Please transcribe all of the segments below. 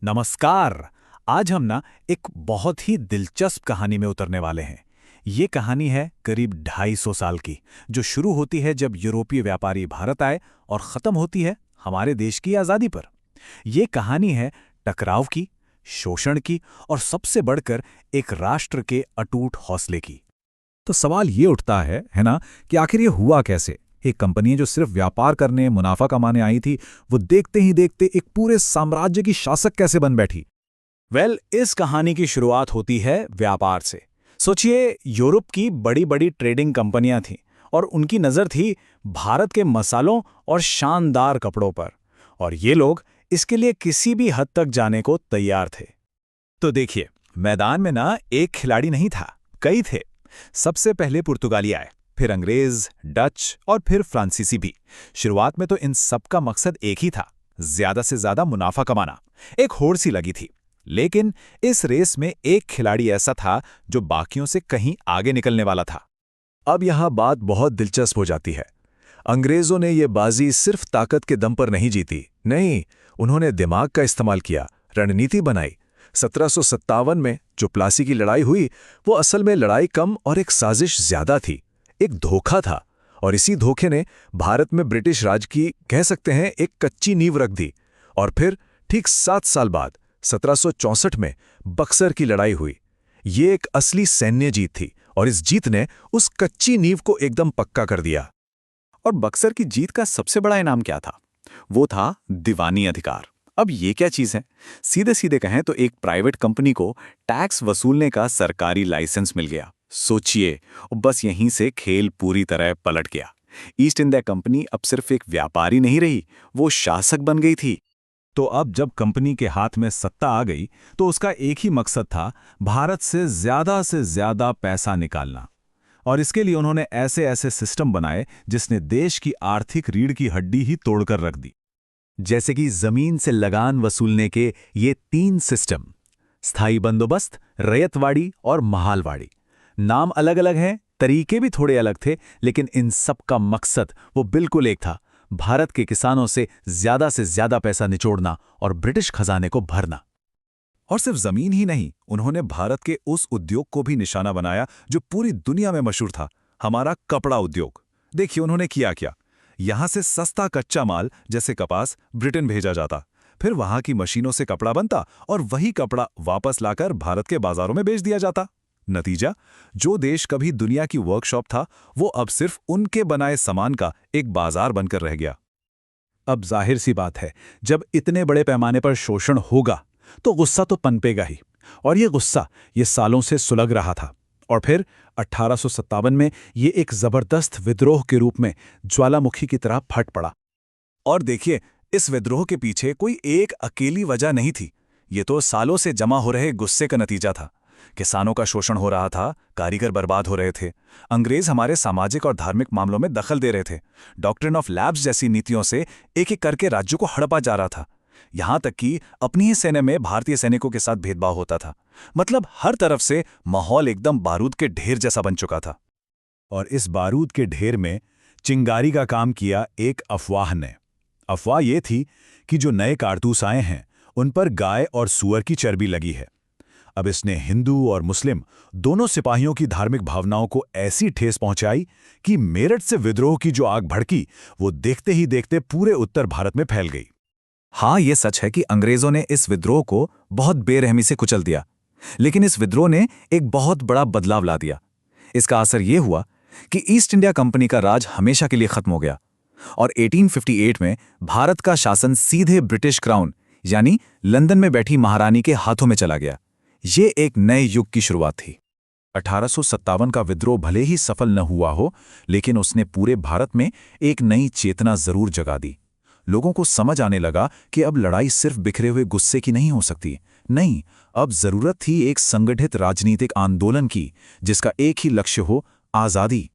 नमस्कार। आज हम एक बहुत ही दिलचस्प कहानी में उतरने वाले हैं। ये कहानी है करीब 250 साल की, जो शुरू होती है जब यूरोपीय व्यापारी भारत आए और ख़त्म होती है हमारे देश की आज़ादी पर। ये कहानी है टकराव की, शोषण की और सबसे बढ़कर एक राष्ट्र के अटूट हौसले की। तो सवाल ये उठता है ना, कि आखिर ये हुआ कैसे? एक कंपनी जो सिर्फ व्यापार करने, मुनाफा कमाने आई थी, वो देखते ही देखते एक पूरे साम्राज्य की शासक कैसे बन बैठी? इस कहानी की शुरुआत होती है व्यापार से। सोचिए, यूरोप की बड़ी बड़ी ट्रेडिंग कंपनियां थीं और उनकी नज़र थी भारत के मसालों और शानदार कपड़ों पर, और ये लोग इसके लिए किसी भी हद तक जाने को तैयार थे। तो देखिए, मैदान में ना एक खिलाड़ी नहीं था, कई थे। सबसे पहले पुर्तगाली आए, फिर अंग्रेज, डच और फिर फ्रांसीसी भी। शुरुआत में तो इन सबका मकसद एक ही था, ज्यादा से ज्यादा मुनाफा कमाना। एक होड़ सी लगी थी। लेकिन इस रेस में एक खिलाड़ी ऐसा था जो बाकियों से कहीं आगे निकलने वाला था। अब यहां बात बहुत दिलचस्प हो जाती है। अंग्रेजों ने ये बाजी सिर्फ ताकत के दम पर नहीं जीती, नहीं, उन्होंने दिमाग का इस्तेमाल किया, रणनीति बनाई। 1757 में जो प्लासी की लड़ाई हुई, वो असल में लड़ाई कम और एक साजिश ज्यादा थी, एक धोखा था। और इसी धोखे ने भारत में ब्रिटिश राज की, कह सकते हैं, एक कच्ची नींव रख दी। और फिर ठीक 7 साल बाद 1764 में बक्सर की लड़ाई हुई। ये एक असली सैन्य जीत थी और इस जीत ने उस कच्ची नींव को एकदम पक्का कर दिया। और बक्सर की जीत का सबसे बड़ा इनाम क्या था? वो था दीवानी अधिकार। अब ये क्या चीज़ है? सीधे सीधे कहें तो एक प्राइवेट कंपनी को टैक्स वसूलने का सरकारी लाइसेंस मिल गया। सोचिए, बस यहीं से खेल पूरी तरह पलट गया। ईस्ट इंडिया कंपनी अब सिर्फ एक व्यापारी नहीं रही, वो शासक बन गई थी। तो अब जब कंपनी के हाथ में सत्ता आ गई, तो उसका एक ही मकसद था, भारत से ज्यादा पैसा निकालना। और इसके लिए उन्होंने ऐसे ऐसे सिस्टम बनाए जिसने देश की आर्थिक रीढ़ की हड्डी ही तोड़कर रख दी। जैसे कि जमीन से लगान वसूलने के ये 3 सिस्टम: स्थायी बंदोबस्त, रैयतवाड़ी और महालवाड़ी। नाम अलग अलग हैं, तरीके भी थोड़े अलग थे, लेकिन इन सब का मकसद वो बिल्कुल एक था: भारत के किसानों से ज्यादा पैसा निचोड़ना और ब्रिटिश खजाने को भरना। और सिर्फ जमीन ही नहीं, उन्होंने भारत के उस उद्योग को भी निशाना बनाया जो पूरी दुनिया में मशहूर था, हमारा कपड़ा उद्योग। देखिए उन्होंने किया क्या। यहां से सस्ता कच्चा माल जैसे कपास ब्रिटेन भेजा जाता, फिर वहां की मशीनों से कपड़ा बनता और वही कपड़ा वापस लाकर भारत के बाजारों में बेच दिया जाता। नतीजा, जो देश कभी दुनिया की वर्कशॉप था, वो अब सिर्फ उनके बनाए सामान का एक बाजार बनकर रह गया। अब जाहिर सी बात है, जब इतने बड़े पैमाने पर शोषण होगा तो गुस्सा तो पनपेगा ही। और ये गुस्सा ये सालों से सुलग रहा था। और फिर 1857 में ये एक जबरदस्त विद्रोह के रूप में ज्वालामुखी की तरह फट पड़ा। और देखिए, इस विद्रोह के पीछे कोई एक अकेली वजह नहीं थी। ये तो सालों से जमा हो रहे गुस्से का नतीजा था। किसानों का शोषण हो रहा था, कारीगर बर्बाद हो रहे थे, अंग्रेज हमारे सामाजिक और धार्मिक मामलों में दखल दे रहे थे, डॉक्ट्रिन ऑफ लैप्स जैसी नीतियों से एक एक करके राज्यों को हड़पा जा रहा था। यहां तक कि अपनी ही सेना में भारतीय सैनिकों के साथ भेदभाव होता था। मतलब हर तरफ से माहौल एकदम बारूद के ढेर जैसा बन चुका था। और इस बारूद के ढेर में चिंगारी का काम किया एक अफवाह ने। अफवाह ये थी कि जो नए कारतूस आए हैं, उन पर गाय और सूअर की चर्बी लगी है। अब इसने हिंदू और मुस्लिम दोनों सिपाहियों की धार्मिक भावनाओं को ऐसी ठेस पहुंचाई कि मेरठ से विद्रोह की जो आग भड़की, वो देखते ही देखते पूरे उत्तर भारत में फैल गई। हाँ, ये सच है कि अंग्रेजों ने इस विद्रोह को बहुत बेरहमी से कुचल दिया, लेकिन इस विद्रोह ने एक बहुत बड़ा बदलाव ला दिया। इसका असर यह हुआ कि ईस्ट इंडिया कंपनी का राज हमेशा के लिए खत्म हो गया और 1858 में भारत का शासन सीधे ब्रिटिश क्राउन यानी लंदन में बैठी महारानी के हाथों में चला गया। ये एक नए युग की शुरुआत थी। 1857 का विद्रोह भले ही सफल न हुआ हो, लेकिन उसने पूरे भारत में एक नई चेतना जरूर जगा दी। लोगों को समझ आने लगा कि अब लड़ाई सिर्फ बिखरे हुए गुस्से की नहीं हो सकती। नहीं, अब जरूरत थी एक संगठित राजनीतिक आंदोलन की, जिसका एक ही लक्ष्य हो, आजादी।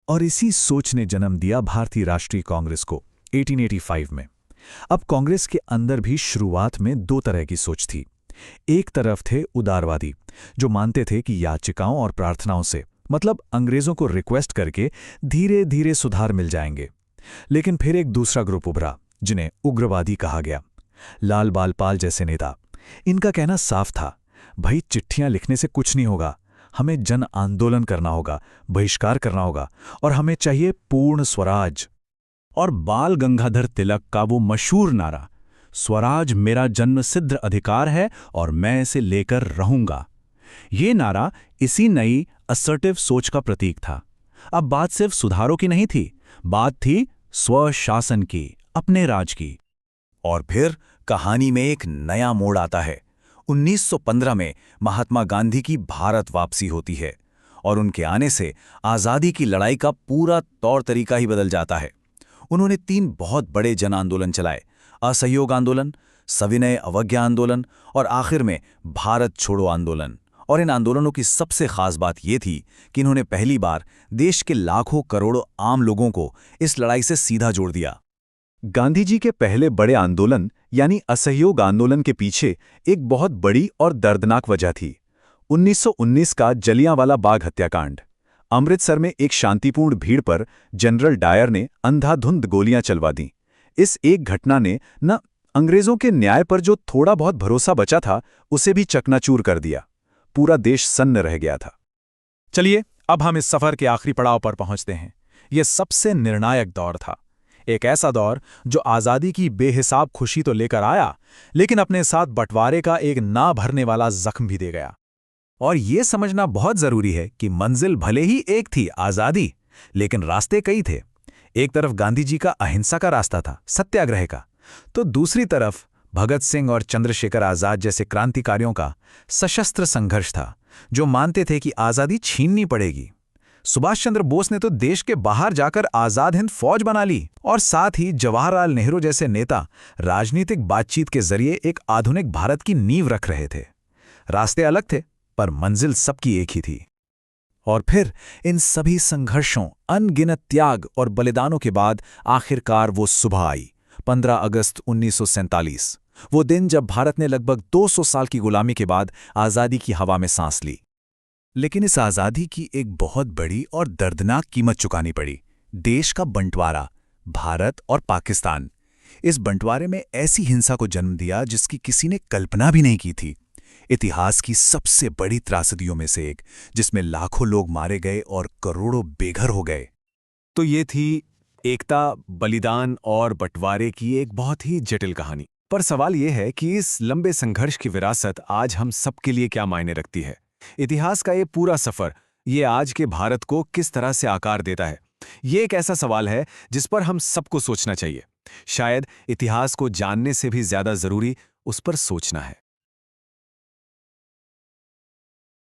और इसी सोच ने जन्म दिया भारतीय राष्ट्रीय कांग्रेस को 1885 में। अब कांग्रेस के अंदर भी शुरुआत में 2 तरह की सोच थी। एक तरफ थे उदारवादी, जो मानते थे कि याचिकाओं और प्रार्थनाओं से, मतलब अंग्रेजों को रिक्वेस्ट करके, धीरे धीरे सुधार मिल जाएंगे। लेकिन फिर एक दूसरा ग्रुप उभरा, जिन्हें उग्रवादी कहा गया। लाल बाल पाल जैसे नेता, इनका कहना साफ था, भाई चिट्ठियां लिखने से कुछ नहीं होगा, हमें जन आंदोलन करना होगा, बहिष्कार करना होगा, और हमें चाहिए पूर्ण स्वराज। और बाल गंगाधर तिलक का वो मशहूर नारा, स्वराज मेरा जन्मसिद्ध अधिकार है और मैं इसे लेकर रहूंगा, ये नारा इसी नई असर्टिव सोच का प्रतीक था। अब बात सिर्फ सुधारों की नहीं थी, बात थी स्वशासन की, अपने राज की। और फिर कहानी में एक नया मोड़ आता है। 1915 में महात्मा गांधी की भारत वापसी होती है और उनके आने से आज़ादी की लड़ाई का पूरा तौर तरीका ही बदल जाता है। उन्होंने 3 बहुत बड़े जन आंदोलन चलाए, असहयोग आंदोलन, सविनय अवज्ञा आंदोलन और आखिर में भारत छोड़ो आंदोलन। और इन आंदोलनों की सबसे खास बात यह थी कि इन्होंने पहली बार देश के लाखों करोड़ों आम लोगों को इस लड़ाई से सीधा जोड़ दिया। गांधी जी के पहले बड़े आंदोलन यानी असहयोग आंदोलन के पीछे एक बहुत बड़ी और दर्दनाक वजह थी, 1919 का जलियांवाला बाग हत्याकांड। अमृतसर में एक शांतिपूर्ण भीड़ पर जनरल डायर ने अंधाधुंध गोलियां चलवा दी। इस एक घटना ने न अंग्रेजों के न्याय पर जो थोड़ा बहुत भरोसा बचा था उसे भी चकनाचूर कर दिया। पूरा देश सन्न रह गया था। चलिए अब हम इस सफर के आखिरी पड़ाव पर पहुंचते हैं। यह सबसे निर्णायक दौर था, एक ऐसा दौर जो आज़ादी की बेहिसाब खुशी तो लेकर आया, लेकिन अपने साथ बंटवारे का एक ना भरने वाला जख्म भी दे गया। और ये समझना बहुत जरूरी है कि मंजिल भले ही एक थी, आज़ादी, लेकिन रास्ते कई थे। एक तरफ गांधी जी का अहिंसा का रास्ता था, सत्याग्रह का, तो दूसरी तरफ भगत सिंह और चंद्रशेखर आजाद जैसे क्रांतिकारियों का सशस्त्र संघर्ष था, जो मानते थे कि आज़ादी छीननी पड़ेगी। सुभाष चंद्र बोस ने तो देश के बाहर जाकर आज़ाद हिंद फौज बना ली, और साथ ही जवाहरलाल नेहरू जैसे नेता राजनीतिक बातचीत के जरिए एक आधुनिक भारत की नींव रख रहे थे। रास्ते अलग थे, पर मंजिल सबकी एक ही थी। और फिर इन सभी संघर्षों, अनगिनत त्याग और बलिदानों के बाद आखिरकार वो सुबह आई, 15 अगस्त 1947, वो दिन जब भारत ने लगभग 200 साल की गुलामी के बाद आज़ादी की हवा में सांस ली। लेकिन इस आज़ादी की एक बहुत बड़ी और दर्दनाक कीमत चुकानी पड़ी, देश का बंटवारा, भारत और पाकिस्तान। इस बंटवारे में ऐसी हिंसा को जन्म दिया जिसकी किसी ने कल्पना भी नहीं की थी। इतिहास की सबसे बड़ी त्रासदियों में से एक, जिसमें लाखों लोग मारे गए और करोड़ों बेघर हो गए। तो ये थी एकता, बलिदान और बंटवारे की एक बहुत ही जटिल कहानी। पर सवाल यह है कि इस लंबे संघर्ष की विरासत आज हम सबके लिए क्या मायने रखती है? इतिहास का ये पूरा सफर, ये आज के भारत को किस तरह से आकार देता है? ये एक ऐसा सवाल है जिस पर हम सबको सोचना चाहिए। शायद इतिहास को जानने से भी ज्यादा जरूरी उस पर सोचना है।